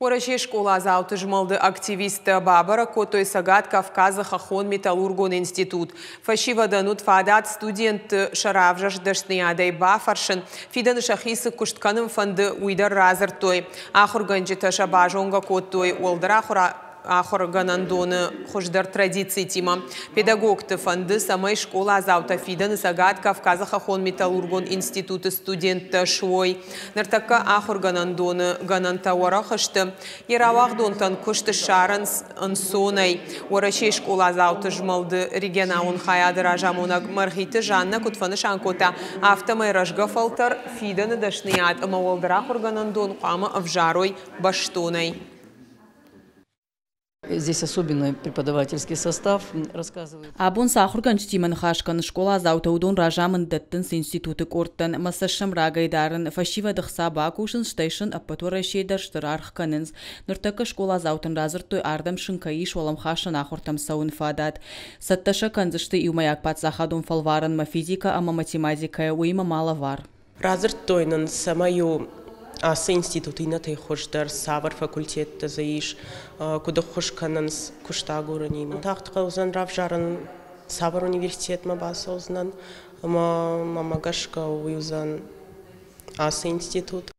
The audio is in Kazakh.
Орашей школа зауты жмалды активист Бабара Котой Сагат Кавказа Хахон Металлургон институт. Фашива данут фадат студент шаравжаш дашнядай бафаршин фидан шахисы куштканым фанды уйдар разыр той. Ахур ганджита шабажонга котой олдрахура Ахор ганандоны хождар традиции тима. Педагог фанды самой школа заута фидан Сагат Кавказа Хахон Металлургон институты студент швой. Нартака ахор ганандоны гананта орахашты. Еравахдонтан кушты шаран ансонай. Орашей школа заута жмалды регионаун хаяды ражамонаг мархиты жанна кутфаны шанкота автомай рашгафалтар фидан дашният амавалдрахор ганандон кама авжарой баштонай. Здесь особенный преподавательский состав, рассказывает. Абун сахурган чтиман хашкан школа заутаудон ражаман даттынс институты корттан массашам рагайдарын фашива дықса бакушын штейшын аппатура шейдар штырарх канынс. Нұртакы школа заутын разыр той ардам шынкаи шолам хашын ахуртам сауын фадат. Сатташа канзышты иумаяк патсахадун фалварын ма физика, ама математика уйма мала вар. Разыр тойнын самаю Асы институтына тай хождар савар факультетті заиш, куда хош кананс куштагу раним. Тақтыға узан равжарын савар университет ма баса узнан, мамагашка уйузан асы институт.